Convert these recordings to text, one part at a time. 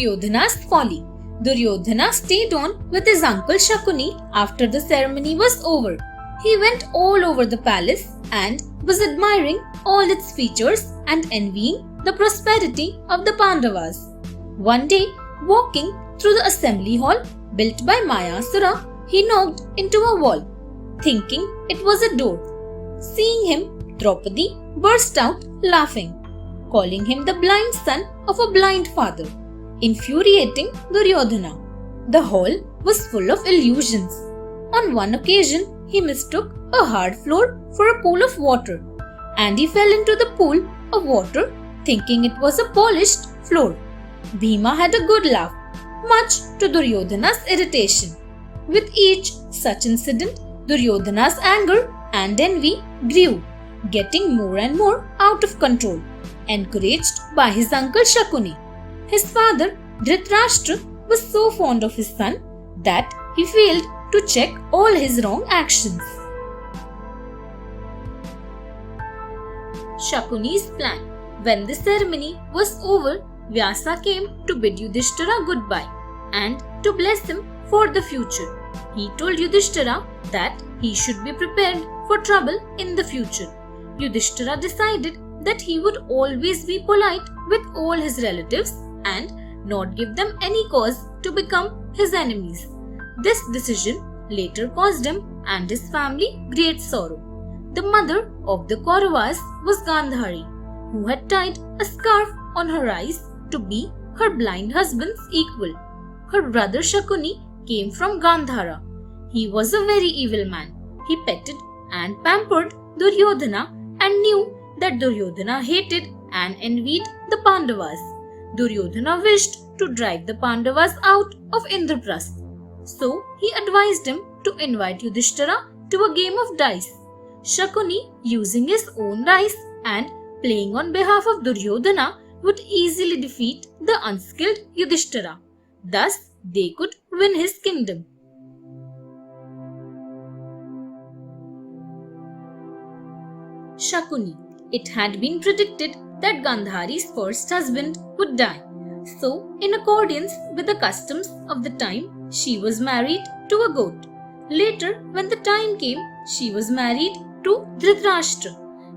Duryodhana's folly. Duryodhana stayed on with his uncle Shakuni after the ceremony was over. He went all over the palace and was admiring all its features and envying the prosperity of the Pandavas. One day, walking through the assembly hall built by Mayasura, he knocked into a wall, thinking it was a door. Seeing him, Draupadi burst out laughing, calling him the blind son of a blind father, infuriating Duryodhana. The hall was full of illusions. On one occasion, he mistook a hard floor for a pool of water, and he fell into the pool of water thinking it was a polished floor. Bhima had a good laugh, much to Duryodhana's irritation. With each such incident, Duryodhana's anger and envy grew, getting more and more out of control, encouraged by his uncle Shakuni. His father, Dhritarashtra, was so fond of his son that he failed to check all his wrong actions. Shakuni's plan. When the ceremony was over, Vyasa came to bid Yudhishthira goodbye and to bless him for the future. He told Yudhishthira that he should be prepared for trouble in the future. Yudhishthira decided that he would always be polite with all his relatives and not give them any cause to become his enemies. This decision later caused him and his family great sorrow. The mother of the Kauravas was Gandhari, who had tied a scarf on her eyes to be her blind husband's equal. Her brother Shakuni came from Gandhara. He was a very evil man. He petted and pampered Duryodhana and knew that Duryodhana hated and envied the Pandavas. Duryodhana wished to drive the Pandavas out of Indraprastha. So he advised him to invite Yudhishthira to a game of dice. Shakuni, using his own dice and playing on behalf of Duryodhana, would easily defeat the unskilled Yudhishthira. Thus, they could win his kingdom. Shakuni. It had been predicted that Gandhari's first husband would die. So, in accordance with the customs of the time, she was married to a goat. Later, when the time came, she was married to Dhritarashtra.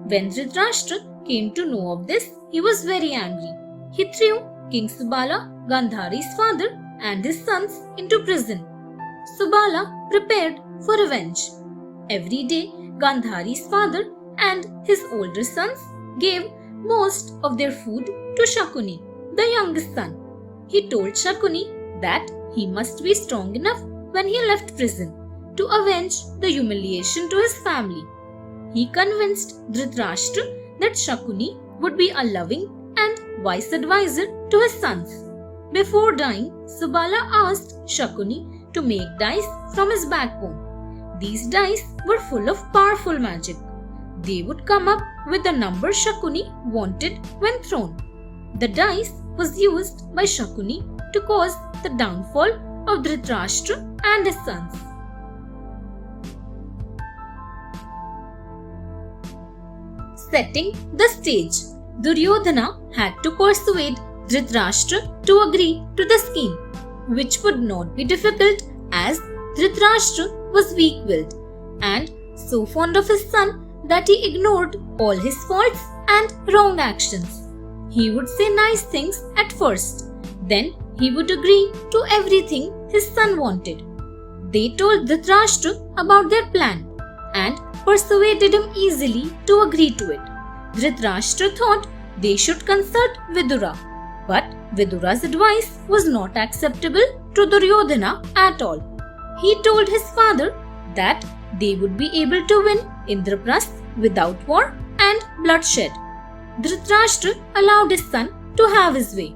When Dhritarashtra came to know of this, he was very angry. He threw King Subala, Gandhari's father, and his sons into prison. Subala prepared for revenge. Every day, Gandhari's father and his older sons gave most of their food to Shakuni, the youngest son. He told Shakuni that he must be strong enough when he left prison to avenge the humiliation to his family. He convinced Dhritarashtra that Shakuni would be a loving and wise advisor to his sons. Before dying, Subala asked Shakuni to make dice from his backbone. These dice were full of powerful magic. They would come up with the number Shakuni wanted when thrown. The dice was used by Shakuni to cause the downfall of Dhritarashtra and his sons. Setting the stage. Duryodhana had to persuade Dhritarashtra to agree to the scheme, which would not be difficult as Dhritarashtra was weak-willed and so fond of his son that he ignored all his faults and wrong actions. He would say nice things at first, then he would agree to everything his son wanted. They told Dhritarashtra about their plan and persuaded him easily to agree to it. Dhritarashtra thought they should consult Vidura, but Vidura's advice was not acceptable to Duryodhana at all. He told his father that they would be able to win Indraprastha without war and bloodshed. Dhritarashtra allowed his son to have his way.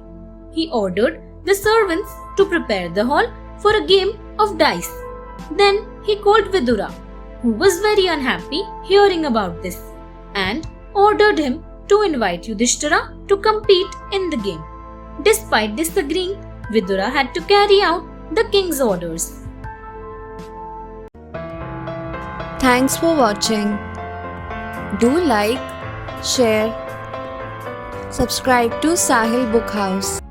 He ordered the servants to prepare the hall for a game of dice. Then he called Vidura, who was very unhappy hearing about this, and ordered him to invite Yudhishthira to compete in the game. Despite disagreeing, Vidura had to carry out the king's orders. Thanks for watching. Do like, share, subscribe to Sahil Book House.